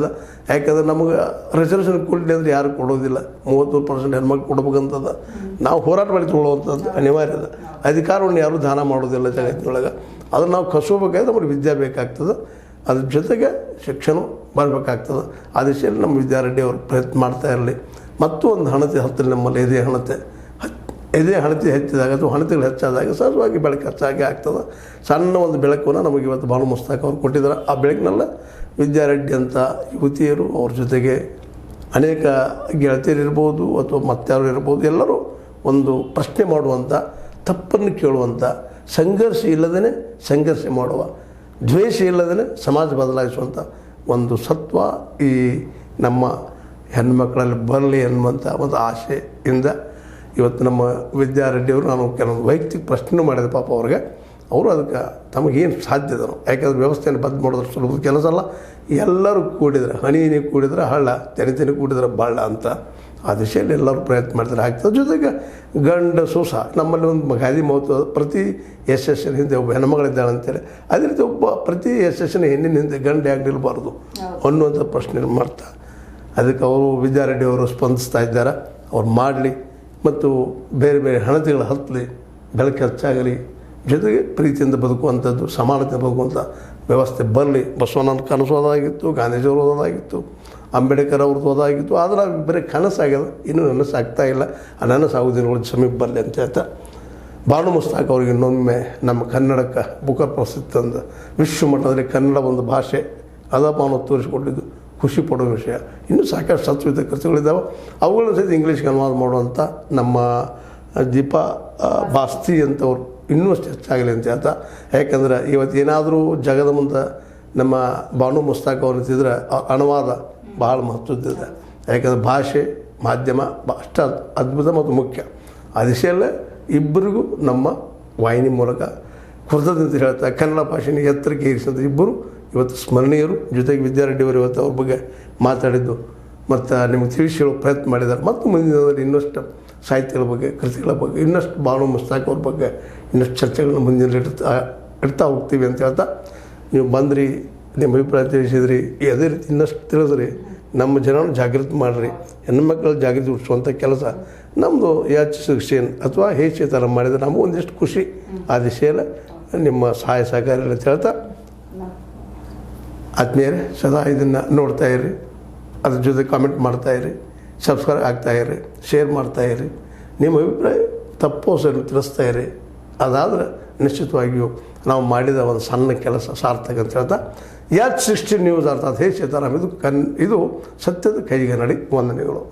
ಯಾಕಂದ್ರೆ ನಮಗೆ ರಿಸರ್ವೇಷನ್ ಕೊಡಲಿ ಅಂದರೆ ಯಾರು ಕೊಡೋದಿಲ್ಲ. 33% ಹೆಣ್ಮಕ್ಳು ಕೊಡ್ಬೇಕಂತದ ನಾವು ಹೋರಾಟ ಮಾಡಿ ತೊಗೊಳ್ಳುವಂಥದ್ದು ಅನಿವಾರ್ಯದ. ಅಧಿಕಾರವನ್ನು ಯಾರೂ ದಾನ ಮಾಡೋದಿಲ್ಲ ಜಗತ್ತಿನೊಳಗೆ. ಅದನ್ನು ನಾವು ಕಸೋಬೇಕಾದ್ರೆ ನಮಗೆ ವಿದ್ಯೆ ಬೇಕಾಗ್ತದೆ, ಅದ್ರ ಜೊತೆಗೆ ಶಿಕ್ಷಣ ಬರಬೇಕಾಗ್ತದೆ. ಆ ದಿಶೆಯಲ್ಲಿ ನಮ್ಮ ವಿದ್ಯಾರೆಡ್ಡಿ ಅವರು ಪ್ರಯತ್ನ ಮಾಡ್ತಾ ಇರಲಿ. ಮತ್ತು ಒಂದು ಹಣತೆ ಹತ್ತಿರ ನಮ್ಮಲ್ಲಿ ಎದೆ ಹಣತೆ ಹೆಚ್ಚಿದಾಗ ಅಥವಾ ಹಣತೆಗಳು ಹೆಚ್ಚಾದಾಗ ಸಹಜವಾಗಿ ಬೆಳಕು ಹೆಚ್ಚಾಗಿ ಆಗ್ತದೆ. ಸಣ್ಣ ಒಂದು ಬೆಳಕನ್ನು ನಮಗೆ ಇವತ್ತು ಬಾನು ಮುಸ್ತಾಕ್ ಅವರು ಕೊಟ್ಟಿದ್ದಾರೆ. ಆ ಬೆಳಕಿನಲ್ಲ ವಿದ್ಯಾರೆಡ್ಡಿ ಅಂತ ಯುವತಿಯರು, ಅವ್ರ ಜೊತೆಗೆ ಅನೇಕ ಗೆಳತಿಯರಿರ್ಬೋದು ಅಥವಾ ಮತ್ತಾರು ಇರ್ಬೋದು, ಎಲ್ಲರೂ ಒಂದು ಪ್ರಶ್ನೆ ಮಾಡುವಂಥ, ತಪ್ಪನ್ನು ಕೇಳುವಂಥ, ಸಂಘರ್ಷ ಇಲ್ಲದೇ ಸಂಘರ್ಷ ಮಾಡುವ, ದ್ವೇಷ ಇಲ್ಲದೇ ಸಮಾಜ ಬದಲಾಯಿಸುವಂಥ ಒಂದು ಸತ್ವ ಈ ನಮ್ಮ ಹೆಣ್ಮಕ್ಳಲ್ಲಿ ಬರಲಿ ಅನ್ನುವಂಥ ಒಂದು ಆಶೆಯಿಂದ ಇವತ್ತು ನಮ್ಮ ವಿದ್ಯಾರೆಡ್ಡಿಯವರು, ನಾನು ಕೆಲವೊಂದು ವೈಯಕ್ತಿಕ ಪ್ರಶ್ನೆ ಮಾಡಿದೆ ಪಾಪ ಅವ್ರಿಗೆ. ಅವರು ಅದಕ್ಕೆ ತಮಗೇನು ಸಾಧ್ಯದನು, ಯಾಕೆಂದ್ರೆ ವ್ಯವಸ್ಥೆಯನ್ನು ಬದ್ದು ಮಾಡೋದ್ರ ಸುಲಭದ ಕೆಲಸ ಅಲ್ಲ. ಎಲ್ಲರೂ ಕೂಡಿದ್ರೆ ಹನಿ ಕೂಡಿದ್ರೆ ಹಳ್ಳ, ತೆನೆ ಕೂಡಿದ್ರೆ ಬಳ್ಳ ಅಂತ ಆ ದಿಶೆಯಲ್ಲಿ ಎಲ್ಲರೂ ಪ್ರಯತ್ನ ಮಾಡ್ತಾರೆ ಆಗ್ತದೆ. ಜೊತೆಗೆ ಗಂಡಸು ಸಹ ನಮ್ಮಲ್ಲಿ ಒಂದು ಗಾದಿ ಮಹತ್ವ, ಪ್ರತಿ ಯಶಸ್ಸಿನ ಹಿಂದೆ ಒಬ್ಬ ಹೆಣ್ಮಗಳಿದ್ದಾಳೆ ಅಂತೇಳಿ, ಅದೇ ರೀತಿ ಪ್ರತಿ ಯಶಸ್ಸಿನ ಹೆಣ್ಣಿನ ಹಿಂದೆ ಗಂಡು ಯಾಕೆ ನಿಲ್ಬಾರ್ದು ಅನ್ನುವಂಥ ಪ್ರಶ್ನೆ ಮಾಡ್ತಾ ಅದಕ್ಕೆ ಅವರು ವಿದ್ಯಾರೆಡ್ಡಿ ಅವರು ಸ್ಪಂದಿಸ್ತಾ ಇದ್ದಾರೆ. ಅವ್ರು ಮಾಡಲಿ ಮತ್ತು ಬೇರೆ ಬೇರೆ ಹಣತೆಗಳು ಹತ್ತಲಿ, ಬೆಳಕು ಹೆಚ್ಚಾಗಲಿ, ಜೊತೆಗೆ ಪ್ರೀತಿಯಿಂದ ಬದುಕುವಂಥದ್ದು, ಸಮಾನತೆ ಬದುಕುವಂಥ ವ್ಯವಸ್ಥೆ ಬರಲಿ. ಬಸವಣ್ಣನ ಕನಸು ಅದಾಗಿತ್ತು, ಗಾಂಧೀಜಿಯವರು ಓದೋದಾಗಿತ್ತು, ಅಂಬೇಡ್ಕರ್ ಅವ್ರದ್ದು ಓದಾಗಿತ್ತು. ಆದರೆ ಬರೀ ಕನಸಾಗ್ಯದ, ಇನ್ನೂ ನನಸಾಗ್ತಾ ಇಲ್ಲ. ಆ ನನಸಾಗೋ ದಿನಗಳು ಸಮೀಪ ಬರಲಿ ಅಂತ ಹೇಳ್ತಾ ಬಾನು ಮುಸ್ತಾಕ್ ಅವ್ರಿಗೆ ಇನ್ನೊಮ್ಮೆ ನಮ್ಮ ಕನ್ನಡಕ್ಕೆ ಬುಕರ್ ಪ್ರಸಿದ್ಧ ತಂದು ವಿಶ್ವ ಮಟ್ಟದಲ್ಲಿ ಕನ್ನಡ ಒಂದು ಭಾಷೆ ಅದಪ್ಪ ಅನ್ನೋ ತೋರಿಸಿಕೊಟ್ಟಿದ್ದು ಖುಷಿ ಪಡೋ ವಿಷಯ. ಇನ್ನೂ ಸಾಕಷ್ಟು ಸತ್ವಿತ ಕೃತಿಗಳಿದ್ದಾವೆ, ಅವುಗಳನ್ನ ಸಹಿತ ಇಂಗ್ಲೀಷ್ಗೆ ಅನುವಾದ ಮಾಡುವಂಥ ನಮ್ಮ ದೀಪಾ ಬಾಸ್ತಿ ಅಂತವ್ರು ಇನ್ನೂ ಅಷ್ಟು ಹೆಚ್ಚಾಗಲಿ ಅಂತ ಹೇಳ್ತಾ. ಯಾಕಂದ್ರೆ ಇವತ್ತು ಏನಾದರೂ ಜಗದ ಮುಂದೆ ನಮ್ಮ ಬಾನು ಮುಸ್ತಾಕ್ ಅವ್ರು ನಿಂತಿದ್ರೆ ಅನುವಾದ ಭಾಳ ಮಹತ್ವದ್ದಿದೆ. ಯಾಕಂದರೆ ಭಾಷೆ ಮಾಧ್ಯಮ ಅಷ್ಟು ಅದ್ಭುತ ಮತ್ತು ಮುಖ್ಯ. ಆ ದಿಶೆಯಲ್ಲೇ ಇಬ್ಬರಿಗೂ ನಮ್ಮ ವಾಹಿನಿ ಮೂಲಕ ಕೃತಜ್ಞತೆ ಹೇಳ್ತಾ ಕನ್ನಡ ಭಾಷೆನ ಎತ್ತರಕ್ಕೆ ಏರಿಸಿದ ಇಬ್ಬರು ಇವತ್ತು ಸ್ಮರಣೀಯರು. ಜೊತೆಗೆ ವಿದ್ಯಾರೆಡ್ಡಿಯವರು ಇವತ್ತು ಅವ್ರ ಬಗ್ಗೆ ಮಾತಾಡಿದ್ದು ಮತ್ತು ನಿಮಗೆ ತಿಳಿಸಿ ಹೇಳೋ ಪ್ರಯತ್ನ ಮಾಡಿದ್ದಾರೆ. ಮತ್ತು ಮುಂದಿನ ದಿನದಲ್ಲಿ ಇನ್ನಷ್ಟು ಸಾಹಿತ್ಯಗಳ ಬಗ್ಗೆ, ಕೃತಿಗಳ ಬಗ್ಗೆ, ಇನ್ನಷ್ಟು ಬಾನು ಮುಸ್ತಾಕ್ ಅವ್ರ ಬಗ್ಗೆ ಇನ್ನಷ್ಟು ಚರ್ಚೆಗಳನ್ನ ಮುಂದಿನ ಇಡ್ತಾ ಹೋಗ್ತೀವಿ ಅಂತ ಹೇಳ್ತಾ, ನೀವು ಬಂದ್ರಿ, ನಿಮ್ಮ ಅಭಿಪ್ರಾಯ ತಿಳಿಸಿದ್ರಿ, ಅದೇ ರೀತಿ ಇನ್ನಷ್ಟು ತಿಳಿದ್ರಿ, ನಮ್ಮ ಜನನ ಜಾಗೃತಿ ಮಾಡಿರಿ. ಹೆಣ್ಮಕ್ಳ ಜಾಗೃತಿ ಹುಟ್ಟಿಸುವಂಥ ಕೆಲಸ ನಮ್ಮದು HSN ಅಥವಾ ಹೇಚೆ ಥರ ಮಾಡಿದರೆ ನಮಗೂ ಒಂದಿಷ್ಟು ಖುಷಿ. ಆ ದಿಶೆಯಲ್ಲಿ ನಿಮ್ಮ ಸಹಾಯ ಸಹಕಾರ ಅಂತ ಹೇಳ್ತಾ, ಆತ್ಮೀಯರೇ ಸದಾ ಇದನ್ನು ನೋಡ್ತಾ ಇರಿ, ಅದ್ರ ಜೊತೆ ಕಾಮೆಂಟ್ ಮಾಡ್ತಾಯಿರಿ, ಸಬ್ಸ್ಕ್ರೈಬ್ ಆಗ್ತಾಯಿರಿ, ಶೇರ್ ಮಾಡ್ತಾಯಿರಿ, ನಿಮ್ಮ ಅಭಿಪ್ರಾಯ ತಪ್ಪು ಸರಿ ತಿಳಿಸ್ತಾ ಇರಿ. ಅದಾದರೆ ನಿಶ್ಚಿತವಾಗಿಯೂ ನಾವು ಮಾಡಿದ ಒಂದು ಸಣ್ಣ ಕೆಲಸ ಸಾರ್ಥಕ ಅಂತ ಹೇಳ್ತಾ, H16 ನ್ಯೂಸ್ ಅರ್ಥಾತ್ ಹೇಚೆ ಥರ ಇದು ಸತ್ಯದ ಕೈಗೆ ನಡಿ ವಂದನೆಗಳು.